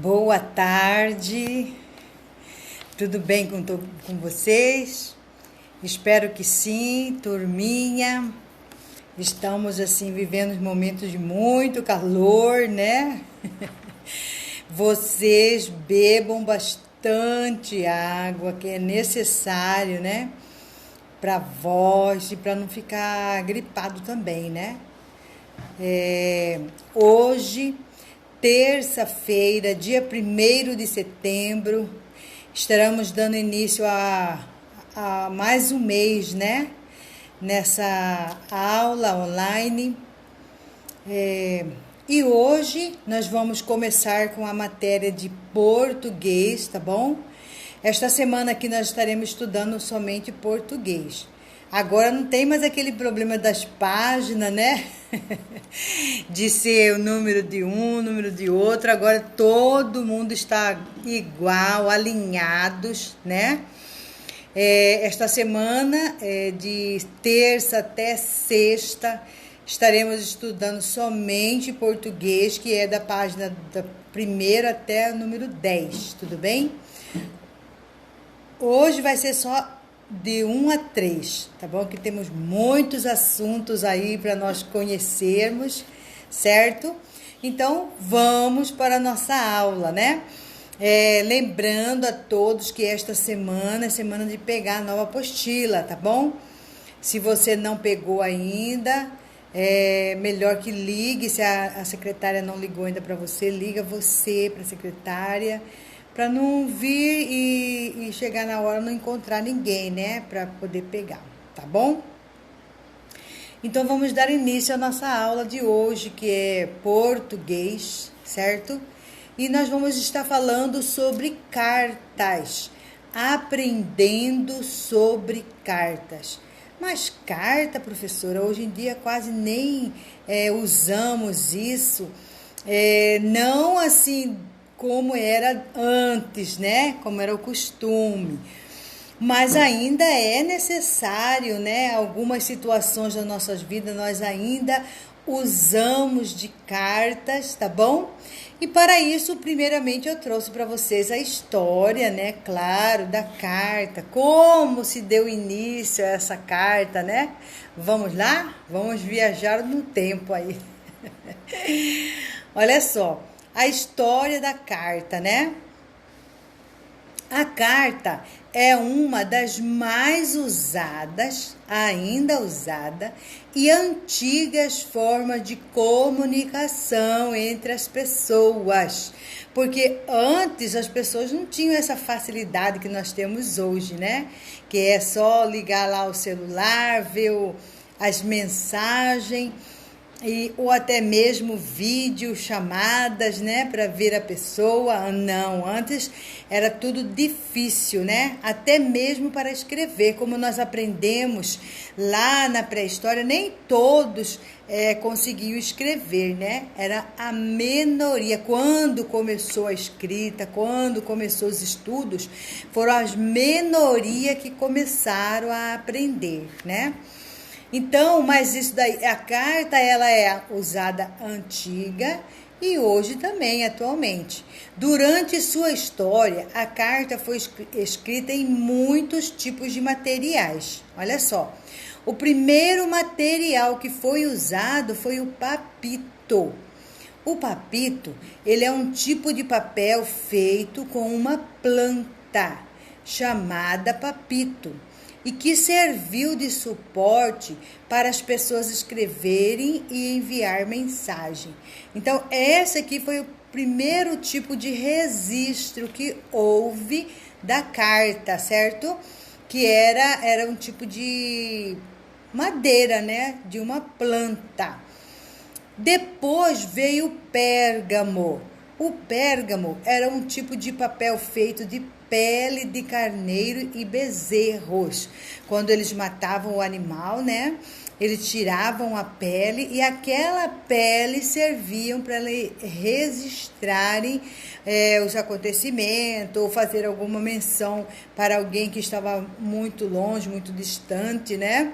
Boa tarde, tudo bem com vocês? Espero que sim, turminha. Estamos assim vivendo momentos de muito calor, né? Vocês bebam bastante água, que é necessário, né? Para voz e para não ficar gripado também, né? Hoje, terça-feira, dia 1º de setembro, estaremos dando início a mais um mês, né? Nessa aula online. E hoje nós vamos começar com a matéria de português, tá bom? Esta semana aqui nós estaremos estudando somente português. Agora não tem mais aquele problema das páginas, né? De ser o número de um, o número de outro. Agora todo mundo está igual, alinhados, né? Esta semana, de terça até sexta, estaremos estudando somente português, que é da página da 1ª até o número 10, tudo bem? Hoje vai ser só de 1 a 3, tá bom? Que temos muitos assuntos aí para nós conhecermos, certo? Então, vamos para a nossa aula, né? Lembrando a todos que esta semana é semana de pegar a nova apostila, tá bom? Se você não pegou ainda, é melhor que ligue. Se a secretária não ligou ainda para você, liga você para a secretária, para não vir e chegar na hora não encontrar ninguém, né? Para poder pegar, tá bom? Então, vamos dar início à nossa aula de hoje, que é português, certo? E nós vamos estar falando sobre cartas, aprendendo sobre cartas. Mas carta, professora, hoje em dia quase nem usamos isso, não assim como era antes, né? Como era o costume. Mas ainda é necessário, né? Algumas situações das nossas vidas nós ainda usamos de cartas, tá bom? E para isso, primeiramente, eu trouxe para vocês a história, né? Claro, da carta, como se deu início a essa carta, né? Vamos lá? Vamos viajar no tempo aí. Olha só, a história da carta, né? A carta é uma das mais usadas, ainda usada, e antigas formas de comunicação entre as pessoas. Porque antes as pessoas não tinham essa facilidade que nós temos hoje, né? Que é só ligar lá o celular, ver as mensagens, ou até mesmo vídeo, chamadas, né, para ver a pessoa. Não, antes era tudo difícil, né, até mesmo para escrever, como nós aprendemos lá na pré-história, nem todos conseguiam escrever, né, era a minoria. Quando começou a escrita, quando começou os estudos, foram as minorias que começaram a aprender, né. Então, mas isso daí, a carta, ela é usada antiga e hoje também, atualmente. Durante sua história, a carta foi escrita em muitos tipos de materiais. Olha só, o primeiro material que foi usado foi o papiro. O papiro, ele é um tipo de papel feito com uma planta chamada papiro, e que serviu de suporte para as pessoas escreverem e enviar mensagem. Então, esse aqui foi o primeiro tipo de registro que houve da carta, certo? Que era um tipo de madeira, né? De uma planta. Depois veio o pérgamo. O pérgamo era um tipo de papel feito de pele de carneiro e bezerros. Quando eles matavam o animal, né? Eles tiravam a pele e aquela pele serviam para registrarem os acontecimentos ou fazer alguma menção para alguém que estava muito longe, muito distante, né?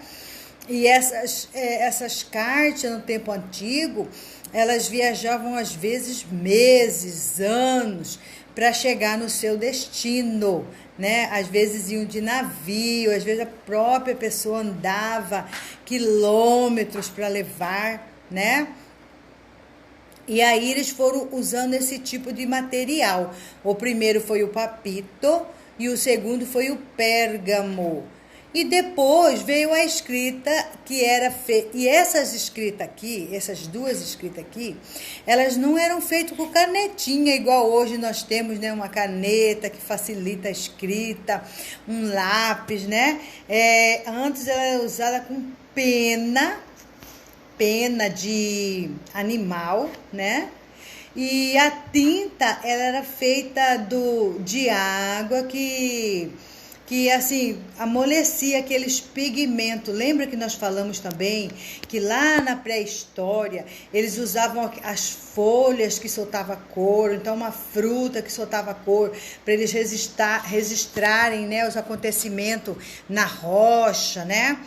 E essas cartas no tempo antigo, elas viajavam às vezes meses, anos, para chegar no seu destino, né? Às vezes iam de navio, às vezes a própria pessoa andava quilômetros para levar, né? E aí eles foram usando esse tipo de material. O primeiro foi o papito e o segundo foi o pérgamo. E depois veio a escrita que era feita. E essas escritas aqui, essas duas escritas aqui, elas não eram feitas com canetinha, igual hoje nós temos, né? Uma caneta que facilita a escrita, um lápis, né? Antes ela era usada com pena de animal, né? E a tinta, ela era feita de água que assim, amolecia aqueles pigmentos. Lembra que nós falamos também que lá na pré-história eles usavam as folhas que soltavam cor, então uma fruta que soltava cor, para eles registrarem, né, os acontecimentos na rocha, né?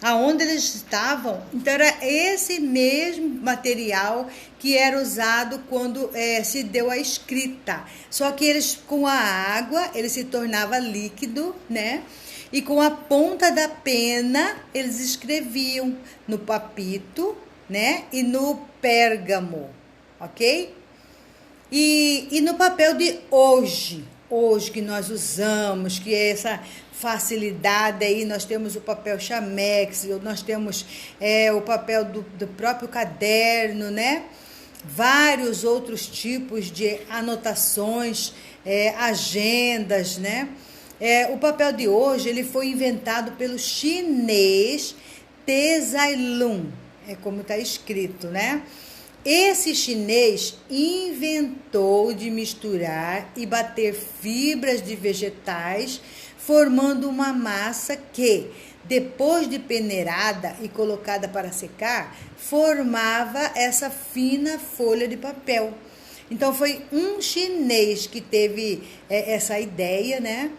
Aonde eles estavam. Então era esse mesmo material que era usado quando se deu a escrita. Só que eles, com a água, ele se tornava líquido, né? E com a ponta da pena, eles escreviam no papito, né? E no pérgamo, ok? E no papel de hoje que nós usamos, que é essa facilidade aí, nós temos o papel Chamex, nós temos o papel do próprio caderno, né? Vários outros tipos de anotações, agendas, né? O papel de hoje, ele foi inventado pelo chinês Te Zailun, é como está escrito, né? Esse chinês inventou de misturar e bater fibras de vegetais, formando uma massa que, depois de peneirada e colocada para secar, formava essa fina folha de papel. Então foi um chinês que teve essa ideia, né,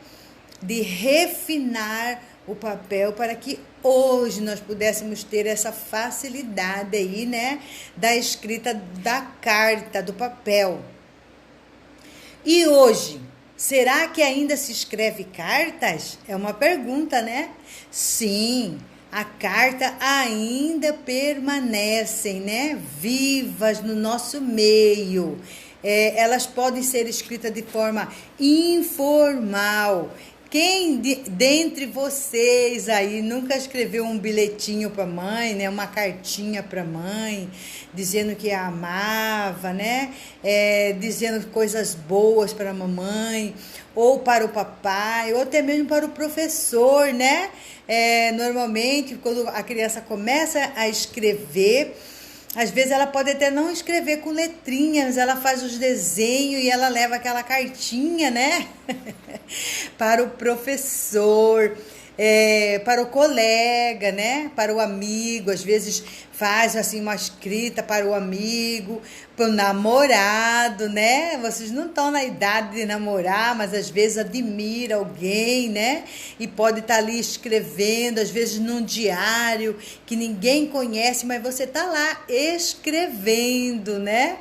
de refinar o papel para que hoje nós pudéssemos ter essa facilidade aí, né, da escrita da carta, do papel. E hoje, será que ainda se escreve cartas? É uma pergunta, né? Sim, a carta ainda permanecem, né, vivas no nosso meio. Elas podem ser escritas de forma informal. Quem dentre vocês aí nunca escreveu um bilhetinho para a mãe, né? Uma cartinha para a mãe, dizendo que a amava, né? Dizendo coisas boas para a mamãe, ou para o papai, ou até mesmo para o professor, né? Normalmente, quando a criança começa a escrever, às vezes ela pode até não escrever com letrinhas, ela faz os desenhos e ela leva aquela cartinha, né? Para o professor, para o colega, né? Para o amigo, às vezes faz assim uma escrita para o amigo, para o namorado, né? Vocês não estão na idade de namorar, mas às vezes admira alguém, né? E pode estar ali escrevendo, às vezes num diário que ninguém conhece, mas você está lá escrevendo, né?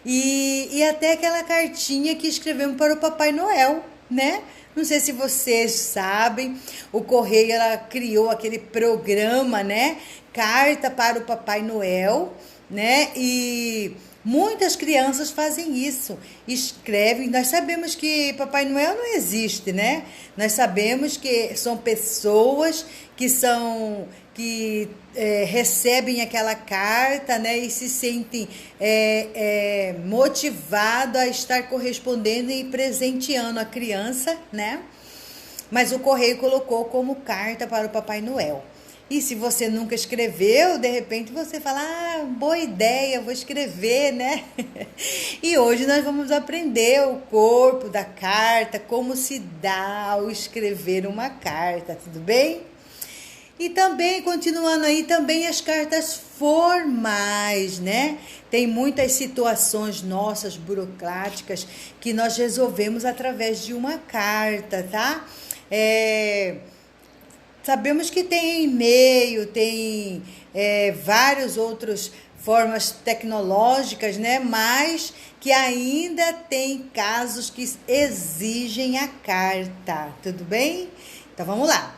E até aquela cartinha que escrevemos para o Papai Noel, né? Não sei se vocês sabem, o Correio, ela criou aquele programa, né? Carta para o Papai Noel, né? E muitas crianças fazem isso, escrevem. Nós sabemos que Papai Noel não existe, né? Nós sabemos que são pessoas que recebem aquela carta, né, e se sentem motivados a estar correspondendo e presenteando a criança, né? Mas o Correio colocou como carta para o Papai Noel. E se você nunca escreveu, de repente você fala, boa ideia, vou escrever, né? E hoje nós vamos aprender o corpo da carta, como se dá ao escrever uma carta, tudo bem? E também, continuando aí, também as cartas formais, né? Tem muitas situações nossas, burocráticas, que nós resolvemos através de uma carta, tá? Sabemos que tem e-mail, tem várias outras formas tecnológicas, né? Mas que ainda tem casos que exigem a carta, tudo bem? Então vamos lá.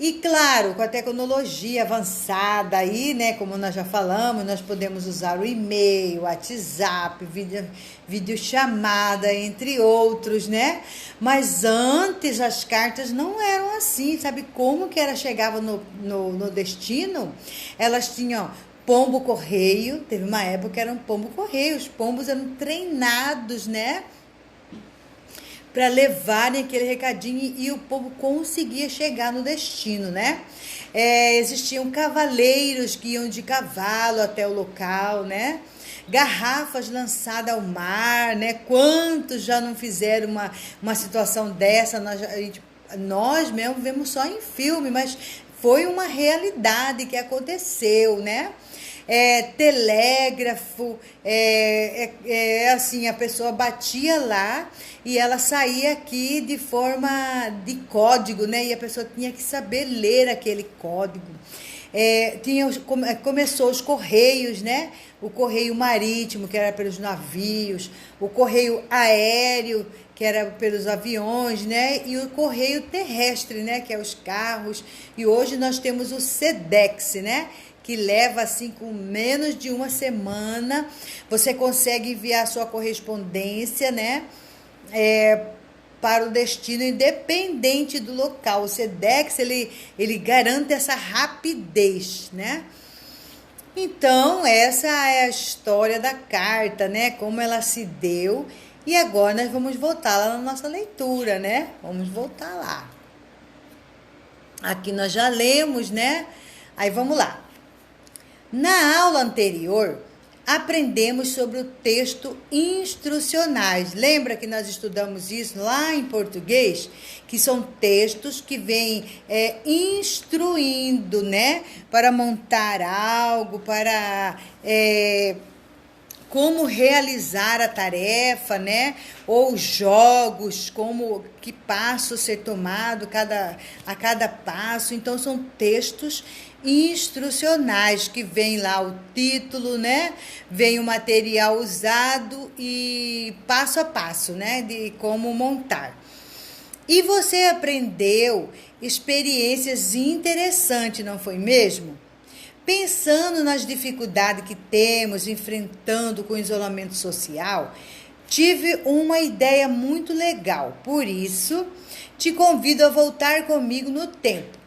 E claro, com a tecnologia avançada aí, né, como nós já falamos, nós podemos usar o e-mail, WhatsApp, videochamada, entre outros, né? Mas antes as cartas não eram assim, sabe como que ela chegava no destino? Elas tinham pombo correio, teve uma época que eram pombo correio, os pombos eram treinados, né? Para levarem aquele recadinho e o povo conseguia chegar no destino, né? Existiam cavaleiros que iam de cavalo até o local, né? Garrafas lançadas ao mar, né? Quantos já não fizeram uma situação dessa? Nós mesmo vemos só em filme, mas foi uma realidade que aconteceu, né? Telégrafo, assim, a pessoa batia lá e ela saía aqui de forma de código, né? E a pessoa tinha que saber ler aquele código. Começou os correios, né? O correio marítimo, que era pelos navios, o correio aéreo, que era pelos aviões, né? E o correio terrestre, né? Que é os carros. E hoje nós temos o Sedex, né? Que leva assim com menos de uma semana, você consegue enviar sua correspondência, né, para o destino, independente do local. O Sedex, ele garante essa rapidez, né? Então, essa é a história da carta, né, como ela se deu, e agora nós vamos voltar lá na nossa leitura, né? Vamos voltar lá. Aqui nós já lemos, né? Aí vamos lá. Na aula anterior, aprendemos sobre o texto instrucionais. Lembra que nós estudamos isso lá em português? Que são textos que vêm instruindo, né? Para montar algo, para como realizar a tarefa, né? Ou jogos, como que passo ser tomado a cada passo. Então, são textos instrucionais, que vem lá o título, né? Vem o material usado e passo a passo, né? De como montar. E você aprendeu experiências interessantes, não foi mesmo? Pensando nas dificuldades que temos enfrentando com o isolamento social, tive uma ideia muito legal. Por isso, te convido a voltar comigo no tempo.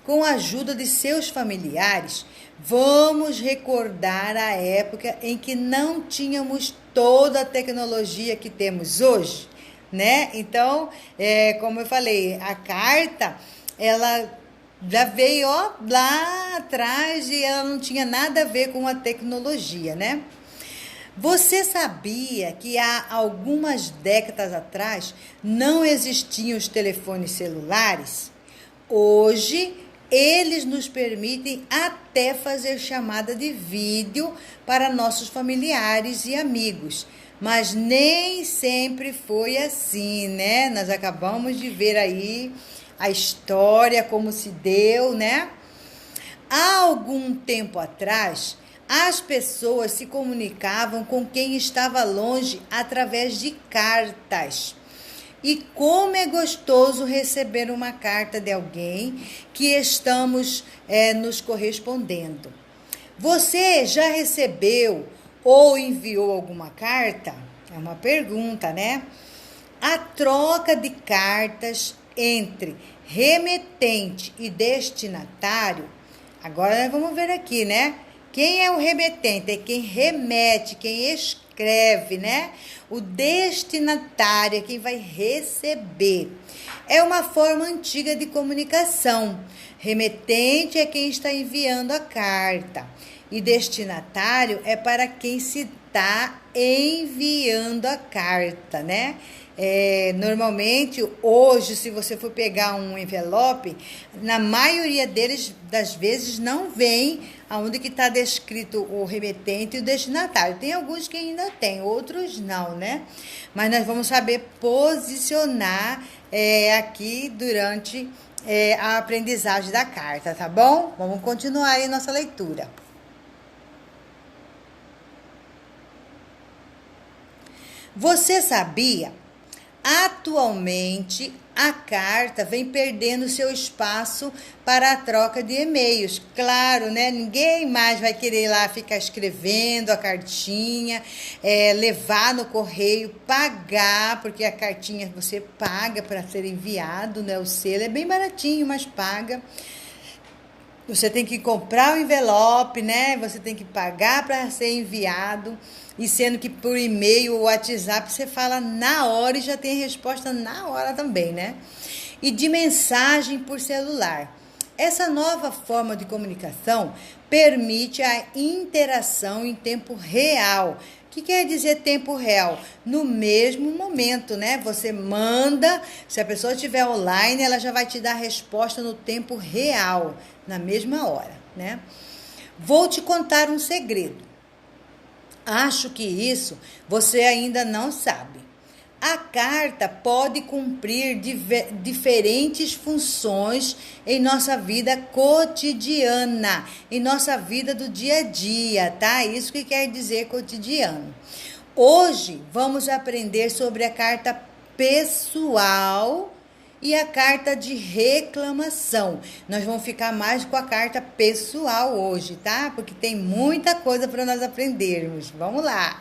Com a ajuda de seus familiares, vamos recordar a época em que não tínhamos toda a tecnologia que temos hoje, né? Então, como eu falei, a carta, ela já veio lá atrás e ela não tinha nada a ver com a tecnologia, né? Você sabia que há algumas décadas atrás não existiam os telefones celulares? Hoje, eles nos permitem até fazer chamada de vídeo para nossos familiares e amigos. Mas nem sempre foi assim, né? Nós acabamos de ver aí a história, como se deu, né? Há algum tempo atrás, as pessoas se comunicavam com quem estava longe através de cartas. E como é gostoso receber uma carta de alguém que estamos nos correspondendo. Você já recebeu ou enviou alguma carta? É uma pergunta, né? A troca de cartas entre remetente e destinatário. Agora nós vamos ver aqui, né? Quem é o remetente? É quem remete, quem escreve, né? O destinatário é quem vai receber. É uma forma antiga de comunicação. Remetente é quem está enviando a carta. E destinatário é para quem se está enviando a carta, né? Normalmente, hoje, se você for pegar um envelope, na maioria das vezes, não vem aonde que está descrito o remetente e o destinatário. Tem alguns que ainda tem, outros não, né? Mas nós vamos saber posicionar aqui durante a aprendizagem da carta, tá bom? Vamos continuar aí nossa leitura. Você sabia? Atualmente, a carta vem perdendo seu espaço para a troca de e-mails. Claro, né? Ninguém mais vai querer ir lá ficar escrevendo a cartinha, levar no correio, pagar, porque a cartinha você paga para ser enviado, né? O selo é bem baratinho, mas paga. Você tem que comprar o envelope, né? Você tem que pagar para ser enviado. E sendo que por e-mail ou WhatsApp você fala na hora e já tem resposta na hora também, né? E de mensagem por celular. Essa nova forma de comunicação permite a interação em tempo real. O que quer dizer tempo real? No mesmo momento, né? Você manda, se a pessoa estiver online, ela já vai te dar a resposta no tempo real, na mesma hora, né? Vou te contar um segredo. Acho que isso você ainda não sabe. A carta pode cumprir diferentes funções em nossa vida cotidiana, em nossa vida do dia a dia, tá? Isso que quer dizer cotidiano. Hoje vamos aprender sobre a carta pessoal e a carta de reclamação. Nós vamos ficar mais com a carta pessoal hoje, tá? Porque tem muita coisa para nós aprendermos. Vamos lá.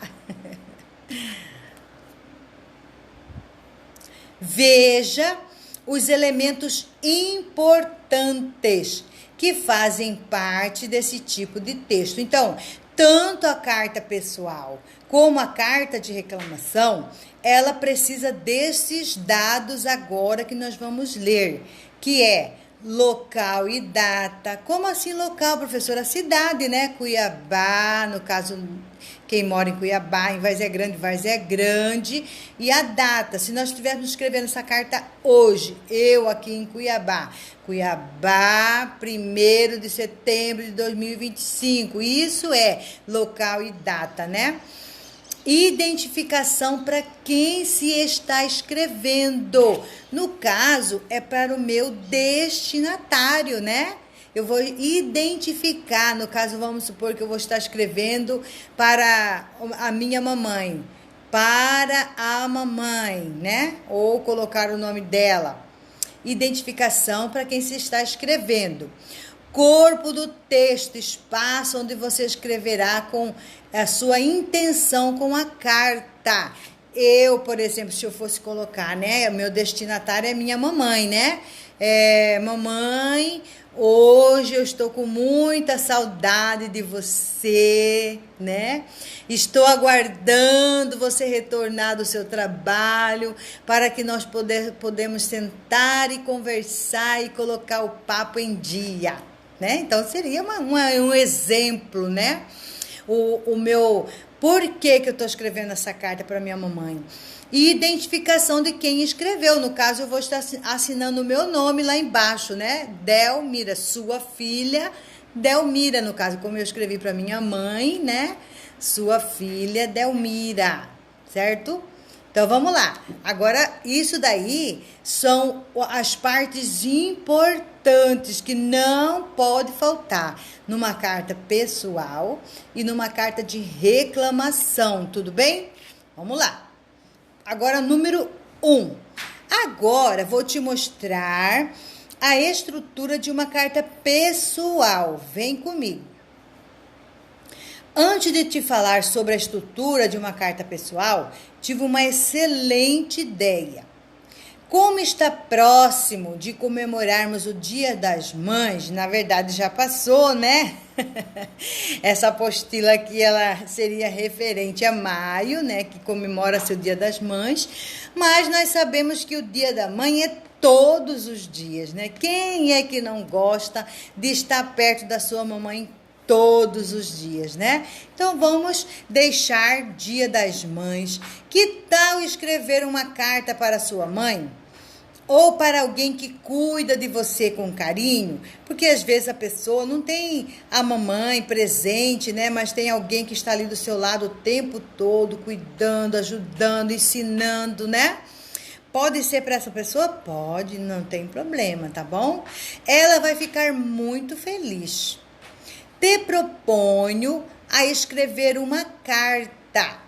Veja os elementos importantes que fazem parte desse tipo de texto. Então, tanto a carta pessoal como a carta de reclamação, ela precisa desses dados agora que nós vamos ler, que é local e data. Como assim local, professora? A cidade, né? Cuiabá, no caso, quem mora em Cuiabá, em Várzea Grande. E a data, se nós estivéssemos escrevendo essa carta hoje, eu aqui em Cuiabá, 1º de setembro de 2025. Isso é local e data, né? Identificação para quem se está escrevendo. No caso, é para o meu destinatário, né? Eu vou identificar, no caso, vamos supor que eu vou estar escrevendo para a minha mamãe. Para a mamãe, né? Ou colocar o nome dela. Identificação para quem se está escrevendo. Corpo do texto, espaço onde você escreverá com a sua intenção com a carta. Eu, por exemplo, se eu fosse colocar, né, meu destinatário é minha mamãe, né? Mamãe, hoje eu estou com muita saudade de você, né? Estou aguardando você retornar do seu trabalho para que nós podemos sentar e conversar e colocar o papo em dia, né? Então, seria um exemplo, né? O meu... Por que eu estou escrevendo essa carta para minha mamãe? E identificação de quem escreveu. No caso, eu vou estar assinando o meu nome lá embaixo, né? Delmira, sua filha, Delmira, no caso, como eu escrevi para minha mãe, né? Sua filha, Delmira, certo? Então, vamos lá. Agora, isso daí são as partes importantes que não pode faltar numa carta pessoal e numa carta de reclamação, tudo bem? Vamos lá. Agora, número 1. Agora, vou te mostrar a estrutura de uma carta pessoal. Vem comigo. Antes de te falar sobre a estrutura de uma carta pessoal, tive uma excelente ideia. Como está próximo de comemorarmos o Dia das Mães, na verdade já passou, né? Essa apostila aqui, ela seria referente a maio, né? Que comemora seu Dia das Mães, mas nós sabemos que o Dia da Mãe é todos os dias, né? Quem é que não gosta de estar perto da sua mamãe todos os dias, né? Então, vamos deixar Dia das Mães. Que tal escrever uma carta para sua mãe? Ou para alguém que cuida de você com carinho? Porque, às vezes, a pessoa não tem a mamãe presente, né? Mas tem alguém que está ali do seu lado o tempo todo, cuidando, ajudando, ensinando, né? Pode ser para essa pessoa? Pode, não tem problema, tá bom? Ela vai ficar muito feliz. Te proponho a escrever uma carta.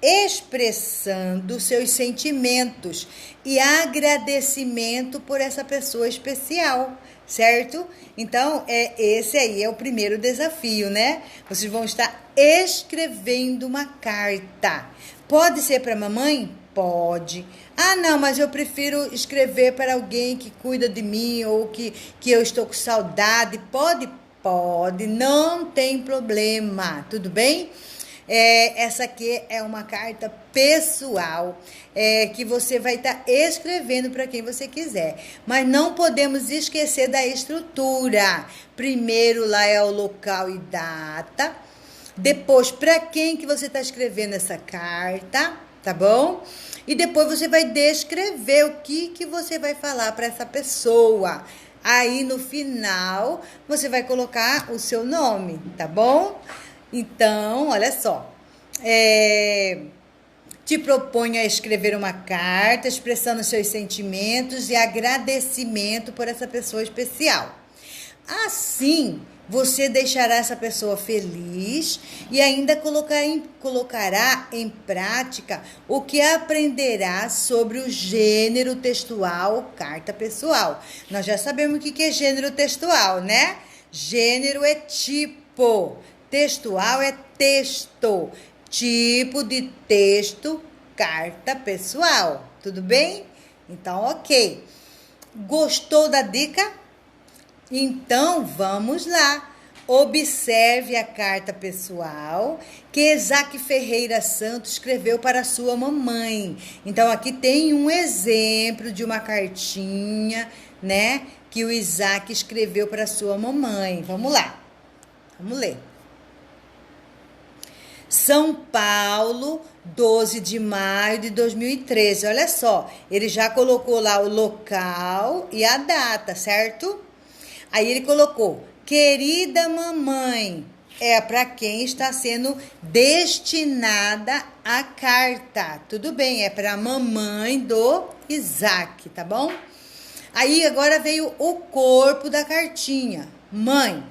expressando seus sentimentos e agradecimento por essa pessoa especial, certo? Então, esse aí é o primeiro desafio, né? Vocês vão estar escrevendo uma carta. Pode ser para a mamãe? Pode. Ah, não, mas eu prefiro escrever para alguém que cuida de mim ou que eu estou com saudade. Pode? Pode, não tem problema, tudo bem? Essa aqui é uma carta pessoal que você vai estar escrevendo para quem você quiser. Mas não podemos esquecer da estrutura. Primeiro lá é o local e data. Depois, para quem que você está escrevendo essa carta, tá bom? E depois você vai descrever o que você vai falar para essa pessoa. Aí, no final, você vai colocar o seu nome, tá bom? Então, olha só, te proponho a escrever uma carta expressando seus sentimentos e agradecimento por essa pessoa especial. Assim, você deixará essa pessoa feliz e ainda colocará em prática o que aprenderá sobre o gênero textual, carta pessoal. Nós já sabemos o que é gênero textual, né? Gênero é tipo. Textual é texto, tipo de texto, carta pessoal, tudo bem? Então, ok. Gostou da dica? Então, vamos lá. Observe a carta pessoal que Isaac Ferreira Santos escreveu para sua mamãe. Então, aqui tem um exemplo de uma cartinha, né, que o Isaac escreveu para sua mamãe. Vamos lá, vamos ler. São Paulo, 12 de maio de 2013. Olha só, ele já colocou lá o local e a data, certo? Aí ele colocou, querida mamãe, é para quem está sendo destinada a carta. Tudo bem, é para a mamãe do Isaac, tá bom? Aí agora veio o corpo da cartinha. Mãe,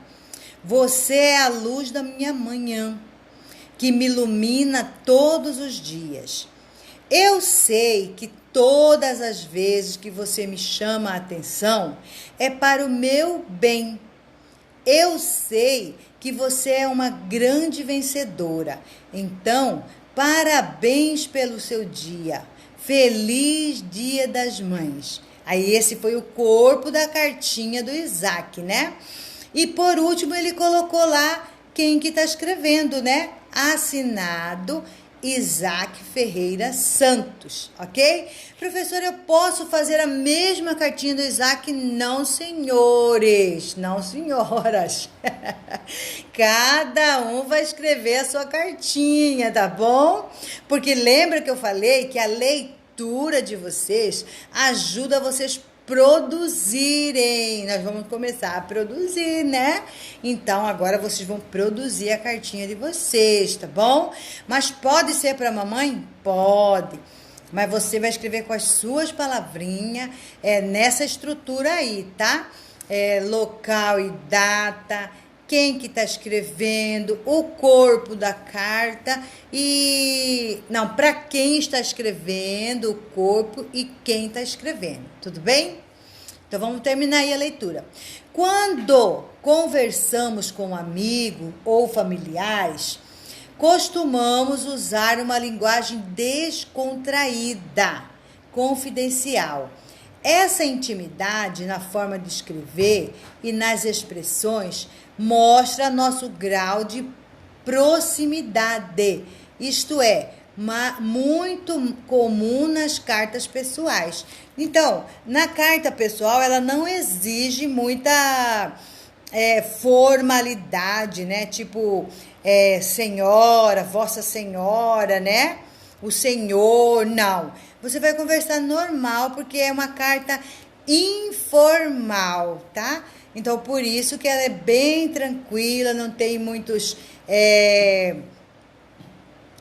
você é a luz da minha manhã, que me ilumina todos os dias. Eu sei que todas as vezes que você me chama a atenção é para o meu bem. Eu sei que você é uma grande vencedora. Então, parabéns pelo seu dia. Feliz Dia das Mães. Aí esse foi o corpo da cartinha do Isaac, né? E por último ele colocou lá quem que está escrevendo, né? Assinado Isaac Ferreira Santos, ok? Professora, eu posso fazer a mesma cartinha do Isaac? Não, senhores, não, senhoras. Cada um vai escrever a sua cartinha, tá bom? Porque lembra que eu falei que a leitura de vocês ajuda vocês produzirem. Nós vamos começar a produzir, né? Então, agora vocês vão produzir a cartinha de vocês, tá bom? Mas pode ser para a mamãe? Pode. Mas você vai escrever com as suas palavrinhas nessa estrutura aí, tá? Local e data, quem que está escrevendo, o corpo da carta e... Não, para quem está escrevendo, o corpo e quem está escrevendo, tudo bem? Então, vamos terminar aí a leitura. Quando conversamos com amigos ou familiares, costumamos usar uma linguagem descontraída, confidencial. Essa intimidade na forma de escrever e nas expressões mostra nosso grau de proximidade, isto é, muito comum nas cartas pessoais. Então, na carta pessoal, ela não exige muita formalidade, né? Tipo, senhora, vossa senhora, né? O senhor, não. Você vai conversar normal, porque é uma carta informal, tá? Então, por isso que ela é bem tranquila, não tem muitos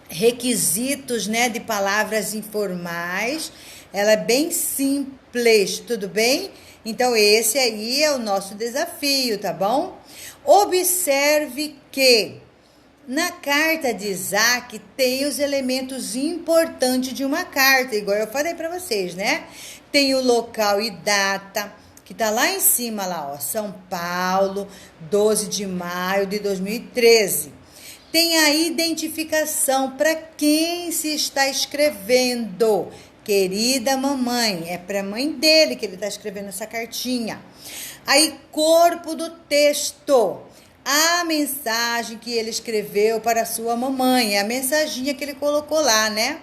requisitos, né, de palavras informais. Ela é bem simples, tudo bem? Então, esse aí é o nosso desafio, tá bom? Observe que Na carta de Isaac tem os elementos importantes de uma carta, igual eu falei para vocês, né? Tem o local e data, que tá lá em cima, lá, ó, São Paulo, 12 de maio de 2013. Tem a identificação para quem se está escrevendo. Querida mamãe, é para a mãe dele que ele está escrevendo essa cartinha. Aí, corpo do texto. A mensagem que ele escreveu para a sua mamãe, é a mensaginha que ele colocou lá, né?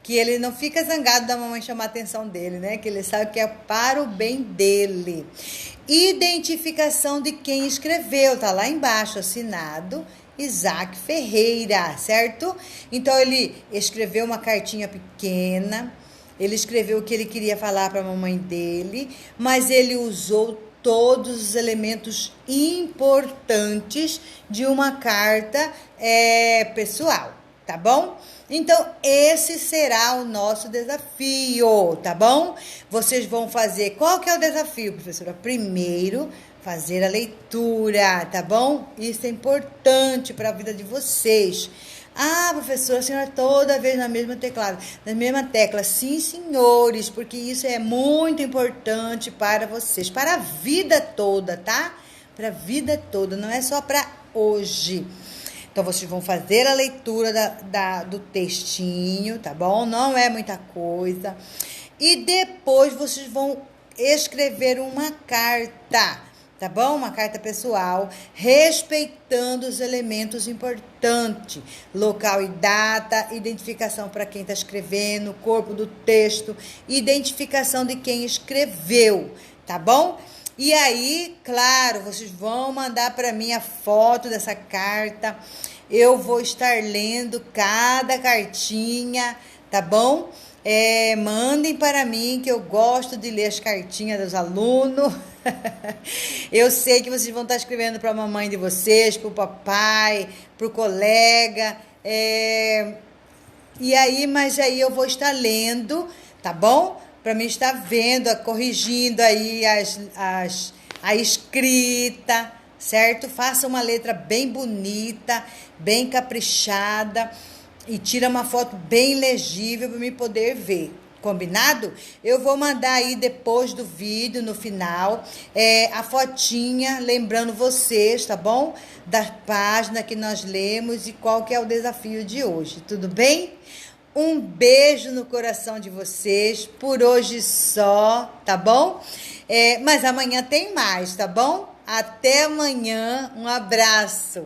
Que ele não fica zangado da mamãe chamar a atenção dele, né? Que ele sabe que é para o bem dele. Identificação de quem escreveu, tá lá embaixo, assinado Isaac Ferreira, certo? Então ele escreveu uma cartinha pequena, ele escreveu o que ele queria falar para a mamãe dele, mas ele usou todos os elementos importantes de uma carta pessoal, tá bom? Então, esse será o nosso desafio, tá bom? Vocês vão fazer... Qual que é o desafio, professora? Primeiro, fazer a leitura, tá bom? Isso é importante para a vida de vocês. Ah, professora, a senhora toda vez na mesma tecla. Sim, senhores, porque isso é muito importante para vocês, para a vida toda, tá? Para a vida toda, não é só para hoje. Então, vocês vão fazer a leitura do textinho, tá bom? Não é muita coisa. E depois vocês vão escrever uma carta, tá bom? Uma carta pessoal, respeitando os elementos importantes. Local e data, identificação para quem está escrevendo, corpo do texto, identificação de quem escreveu, tá bom? E aí, claro, vocês vão mandar para mim a foto dessa carta. Eu vou estar lendo cada cartinha, tá bom? Mandem para mim, que eu gosto de ler as cartinhas dos alunos. Eu sei que vocês vão estar escrevendo para a mamãe de vocês, para o papai, para o colega. Mas aí eu vou estar lendo, tá bom? Para mim estar vendo, corrigindo aí a escrita, certo? Faça uma letra bem bonita, bem caprichada e tira uma foto bem legível para me poder ver. Combinado? Eu vou mandar aí depois do vídeo, no final, a fotinha, lembrando vocês, tá bom? Da página que nós lemos e qual que é o desafio de hoje, tudo bem? Um beijo no coração de vocês, por hoje só, tá bom? Mas amanhã tem mais, tá bom? Até amanhã, um abraço.